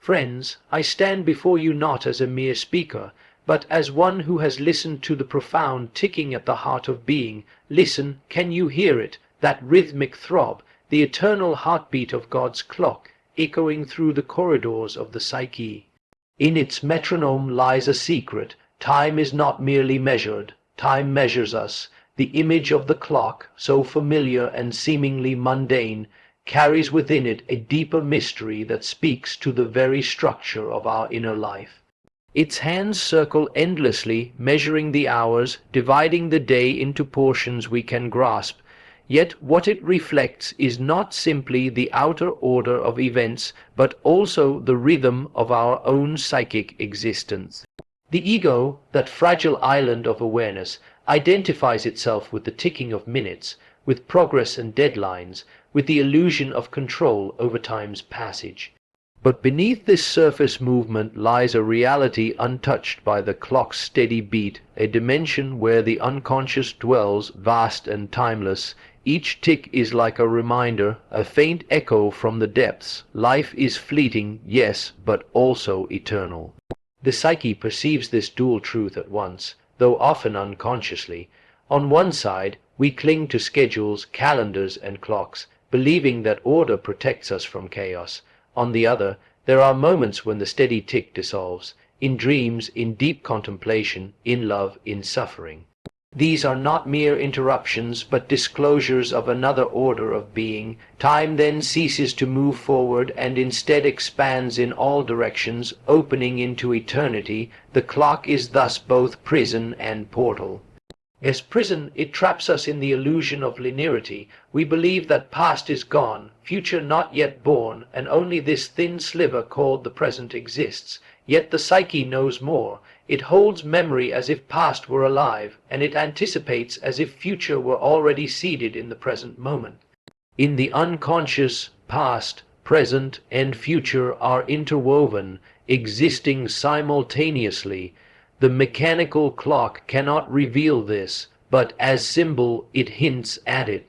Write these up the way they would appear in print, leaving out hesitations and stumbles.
Friends, I stand before you not as a mere speaker, but as one who has listened to the profound ticking at the heart of being. Listen, can you hear it, that rhythmic throb, the eternal heartbeat of God's clock, echoing through the corridors of the psyche? In its metronome lies a secret. Time is not merely measured, time measures us. The image of the clock, so familiar and seemingly mundane, carries within it a deeper mystery that speaks to the very structure of our inner life. Its hands circle endlessly, measuring the hours, dividing the day into portions we can grasp. Yet what it reflects is not simply the outer order of events, but also the rhythm of our own psychic existence. The ego, that fragile island of awareness, identifies itself with the ticking of minutes, with progress and deadlines, with the illusion of control over time's passage. But beneath this surface movement lies a reality untouched by the clock's steady beat, a dimension where the unconscious dwells, vast and timeless. Each tick is like a reminder, a faint echo from the depths. Life is fleeting, yes, but also eternal. The psyche perceives this dual truth at once, though often unconsciously. On one side, we cling to schedules, calendars, and clocks, believing that order protects us from chaos. On the other, there are moments when the steady tick dissolves, in dreams, in deep contemplation, in love, in suffering. These are not mere interruptions, but disclosures of another order of being. Time then ceases to move forward and instead expands in all directions, opening into eternity. The clock is thus both prison and portal. As prison, it traps us in the illusion of linearity. We believe that past is gone, future not yet born, and only this thin sliver called the present exists. Yet the psyche knows more. It holds memory as if past were alive, and it anticipates as if future were already seated in the present moment. In the unconscious, past, present, and future are interwoven, existing simultaneously. The mechanical clock cannot reveal this, but as symbol it hints at it.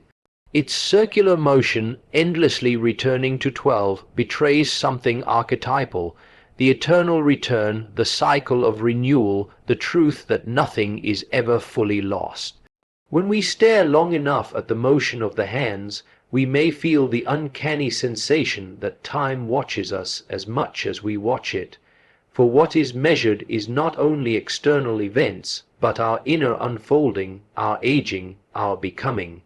Its circular motion, endlessly returning to 12, betrays something archetypal, the eternal return, the cycle of renewal, the truth that nothing is ever fully lost. When we stare long enough at the motion of the hands, we may feel the uncanny sensation that time watches us as much as we watch it. For what is measured is not only external events, but our inner unfolding, our aging, our becoming.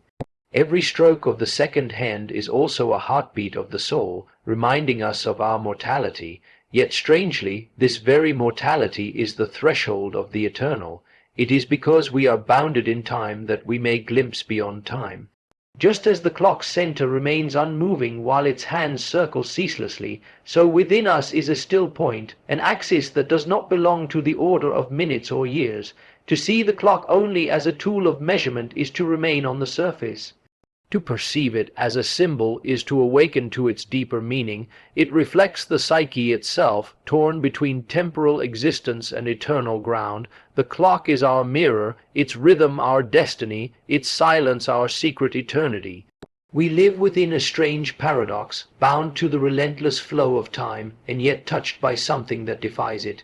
Every stroke of the second hand is also a heartbeat of the soul, reminding us of our mortality. Yet strangely, this very mortality is the threshold of the eternal. It is because we are bounded in time that we may glimpse beyond time. Just as the clock's center remains unmoving while its hands circle ceaselessly, so within us is a still point, an axis that does not belong to the order of minutes or years. To see the clock only as a tool of measurement is to remain on the surface. To perceive it as a symbol is to awaken to its deeper meaning. It reflects the psyche itself, torn between temporal existence and eternal ground. The clock is our mirror, its rhythm our destiny, its silence our secret eternity. We live within a strange paradox, bound to the relentless flow of time, and yet touched by something that defies it.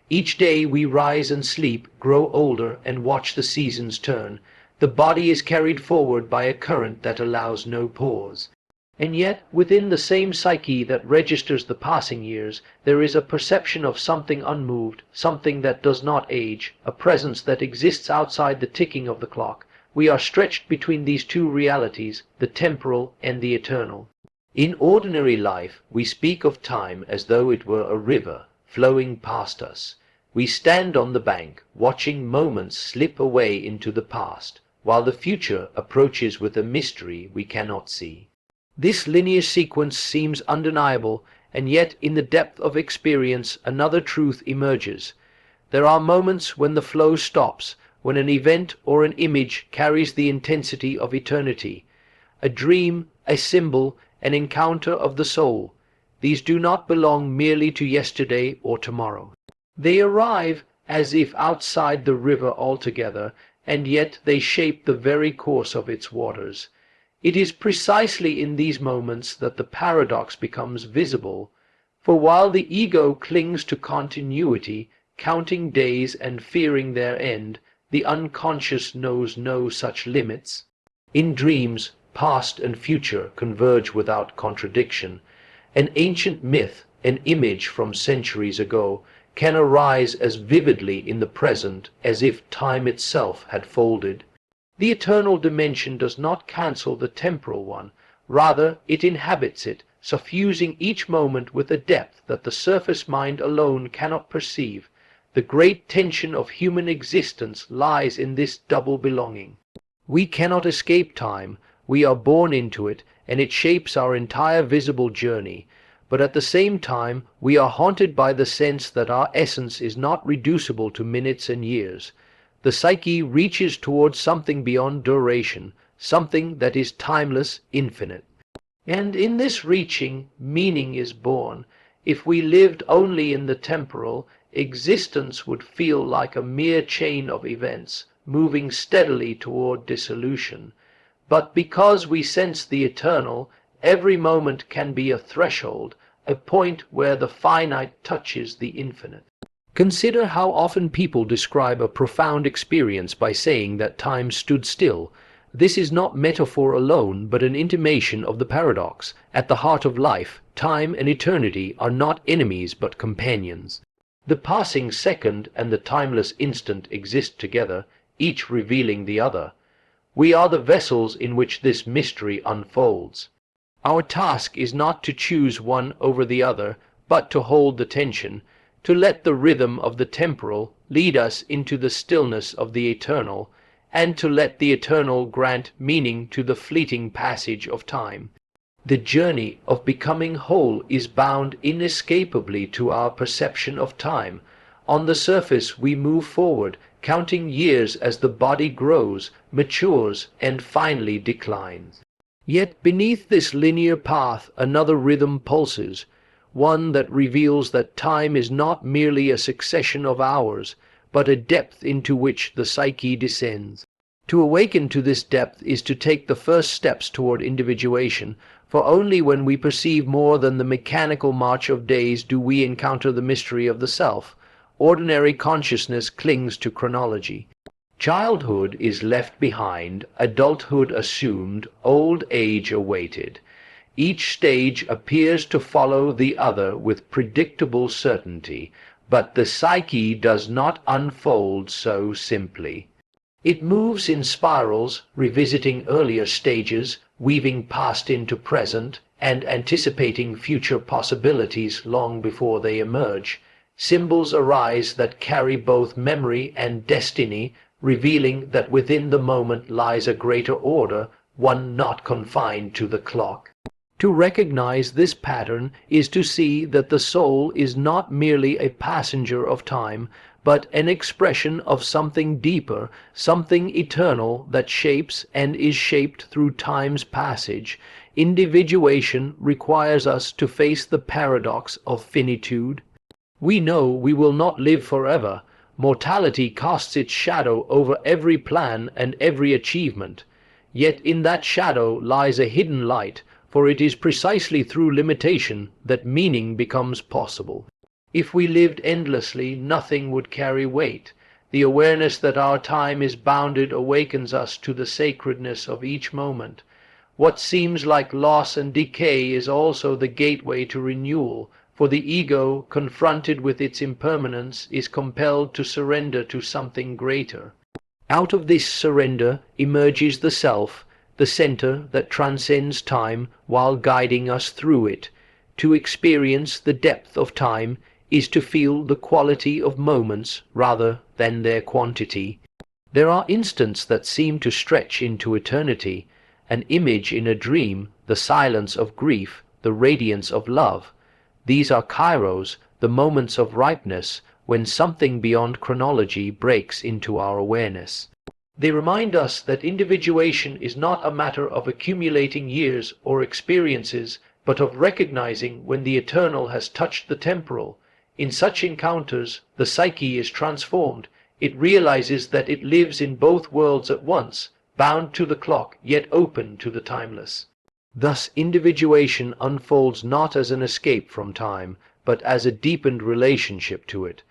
Each day we rise and sleep, grow older, and watch the seasons turn. The body is carried forward by a current that allows no pause. And yet, within the same psyche that registers the passing years, there is a perception of something unmoved, something that does not age, a presence that exists outside the ticking of the clock. We are stretched between these two realities, the temporal and the eternal. In ordinary life, we speak of time as though it were a river flowing past us. We stand on the bank, watching moments slip away into the past, while the future approaches with a mystery we cannot see. This linear sequence seems undeniable, and yet in the depth of experience another truth emerges. There are moments when the flow stops, when an event or an image carries the intensity of eternity. A dream, a symbol, an encounter of the soul. These do not belong merely to yesterday or tomorrow. They arrive as if outside the river altogether, and yet they shape the very course of its waters. It is precisely in these moments that the paradox becomes visible, For while the ego clings to continuity, counting days and fearing their end, the unconscious knows no such limits. In dreams, past and future converge without contradiction. An ancient myth, an image from centuries ago, can arise as vividly in the present as if time itself had folded. The eternal dimension does not cancel the temporal one, rather it inhabits it, suffusing each moment with a depth that the surface mind alone cannot perceive. The great tension of human existence lies in this double belonging. We cannot escape time, we are born into it, and it shapes our entire visible journey. But at the same time, we are haunted by the sense that our essence is not reducible to minutes and years. The psyche reaches towards something beyond duration, something that is timeless, infinite. And in this reaching, meaning is born. If we lived only in the temporal, existence would feel like a mere chain of events, moving steadily toward dissolution. But because we sense the eternal, every moment can be a threshold, a point where the finite touches the infinite. Consider how often people describe a profound experience by saying that time stood still. This is not metaphor alone, but an intimation of the paradox. At the heart of life, time and eternity are not enemies but companions. The passing second and the timeless instant exist together, each revealing the other. We are the vessels in which this mystery unfolds. Our task is not to choose one over the other, but to hold the tension, to let the rhythm of the temporal lead us into the stillness of the eternal, and to let the eternal grant meaning to the fleeting passage of time. The journey of becoming whole is bound inescapably to our perception of time. On the surface we move forward, counting years as the body grows, matures, and finally declines. Yet beneath this linear path another rhythm pulses, one that reveals that time is not merely a succession of hours, but a depth into which the psyche descends. To awaken to this depth is to take the first steps toward individuation, for only when we perceive more than the mechanical march of days do we encounter the mystery of the self. Ordinary consciousness clings to chronology. Childhood is left behind, adulthood assumed, old age awaited. Each stage appears to follow the other with predictable certainty, but the psyche does not unfold so simply. It moves in spirals, revisiting earlier stages, weaving past into present, and anticipating future possibilities long before they emerge. Symbols arise that carry both memory and destiny, revealing that within the moment lies a greater order, one not confined to the clock. To recognize this pattern is to see that the soul is not merely a passenger of time, but an expression of something deeper, something eternal that shapes and is shaped through time's passage. Individuation requires us to face the paradox of finitude. We know we will not live forever. Mortality casts its shadow over every plan and every achievement. Yet in that shadow lies a hidden light, for it is precisely through limitation that meaning becomes possible. If we lived endlessly, nothing would carry weight. The awareness that our time is bounded awakens us to the sacredness of each moment. What seems like loss and decay is also the gateway to renewal, for the ego, confronted with its impermanence, is compelled to surrender to something greater. Out of this surrender emerges the self, the center that transcends time while guiding us through it. To experience the depth of time is to feel the quality of moments rather than their quantity. There are instants that seem to stretch into eternity, an image in a dream, the silence of grief, the radiance of love. These are kairos, the moments of ripeness, when something beyond chronology breaks into our awareness. They remind us that individuation is not a matter of accumulating years or experiences, but of recognizing when the eternal has touched the temporal. In such encounters, the psyche is transformed. It realizes that it lives in both worlds at once, bound to the clock, yet open to the timeless. Thus individuation unfolds not as an escape from time, but as a deepened relationship to it.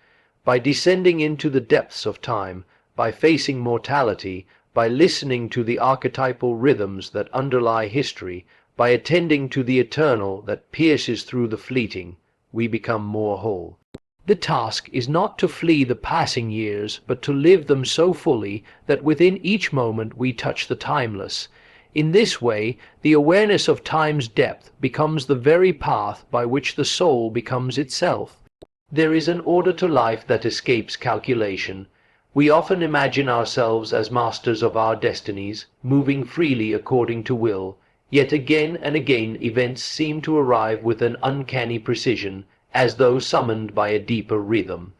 By descending into the depths of time, by facing mortality, by listening to the archetypal rhythms that underlie history, by attending to the eternal that pierces through the fleeting, we become more whole. The task is not to flee the passing years, but to live them so fully that within each moment we touch the timeless. In this way, the awareness of time's depth becomes the very path by which the soul becomes itself. There is an order to life that escapes calculation. We often imagine ourselves as masters of our destinies, moving freely according to will, yet again and again events seem to arrive with an uncanny precision, as though summoned by a deeper rhythm.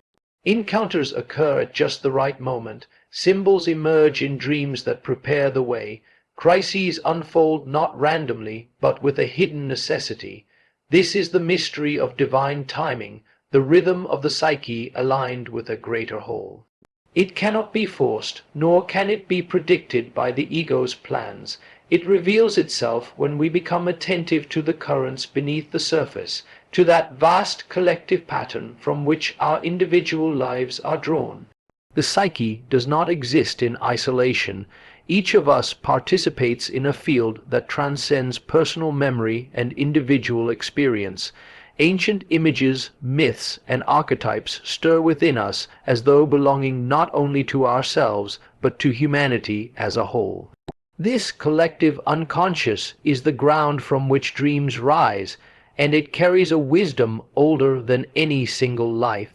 Encounters occur at just the right moment, symbols emerge in dreams that prepare the way, crises unfold not randomly, but with a hidden necessity. This is the mystery of divine timing, the rhythm of the psyche aligned with a greater whole. It cannot be forced, nor can it be predicted by the ego's plans. It reveals itself when we become attentive to the currents beneath the surface, to that vast collective pattern from which our individual lives are drawn. The psyche does not exist in isolation. Each of us participates in a field that transcends personal memory and individual experience. Ancient images, myths, and archetypes stir within us as though belonging not only to ourselves, but to humanity as a whole. This collective unconscious is the ground from which dreams rise, and it carries a wisdom older than any single life.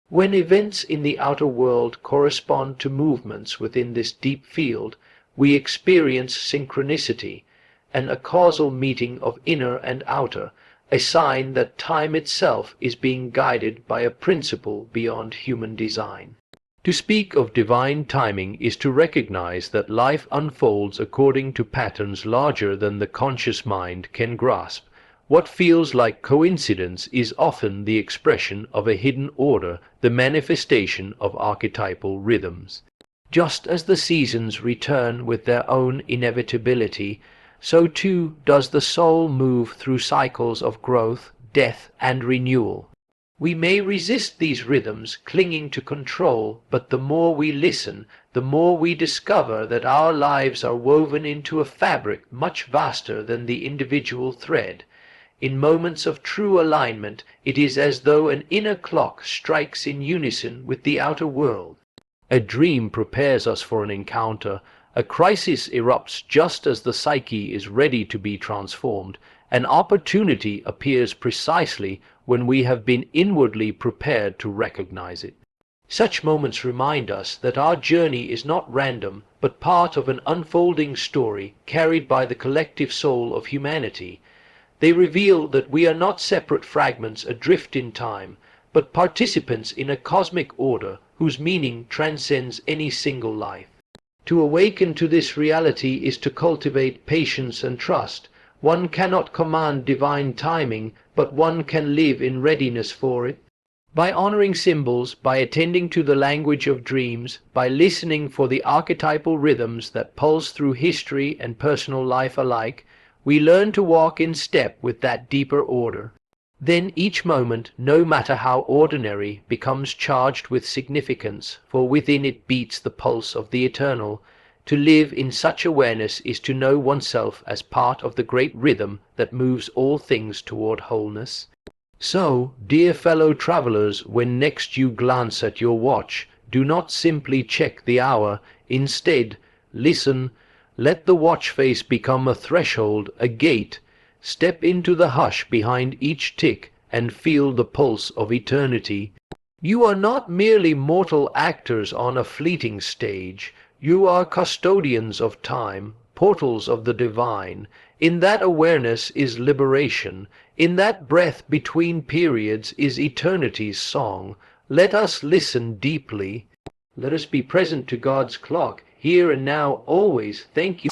When events in the outer world correspond to movements within this deep field, we experience synchronicity, and a causal meeting of inner and outer, a sign that time itself is being guided by a principle beyond human design. To speak of divine timing is to recognize that life unfolds according to patterns larger than the conscious mind can grasp. What feels like coincidence is often the expression of a hidden order, the manifestation of archetypal rhythms. Just as the seasons return with their own inevitability, so too does the soul move through cycles of growth, death, and renewal. We may resist these rhythms, clinging to control, but the more we listen, the more we discover that our lives are woven into a fabric much vaster than the individual thread. In moments of true alignment, it is as though an inner clock strikes in unison with the outer world. A dream prepares us for an encounter. A crisis erupts just as the psyche is ready to be transformed. An opportunity appears precisely when we have been inwardly prepared to recognize it. Such moments remind us that our journey is not random, but part of an unfolding story carried by the collective soul of humanity. They reveal that we are not separate fragments adrift in time, but participants in a cosmic order whose meaning transcends any single life. To awaken to this reality is to cultivate patience and trust. One cannot command divine timing, but one can live in readiness for it. By honoring symbols, by attending to the language of dreams, by listening for the archetypal rhythms that pulse through history and personal life alike, we learn to walk in step with that deeper order. Then each moment, no matter how ordinary, becomes charged with significance, for within it beats the pulse of the eternal. To live in such awareness is to know oneself as part of the great rhythm that moves all things toward wholeness. So, dear fellow travelers, when next you glance at your watch, do not simply check the hour. Instead, listen. Let the watch face become a threshold, a gate. Step into the hush behind each tick and feel the pulse of eternity. You are not merely mortal actors on a fleeting stage. You are custodians of time, portals of the divine. In that awareness is liberation. In that breath between periods is eternity's song. Let us listen deeply. Let us be present to God's clock, here and now, always. Thank you.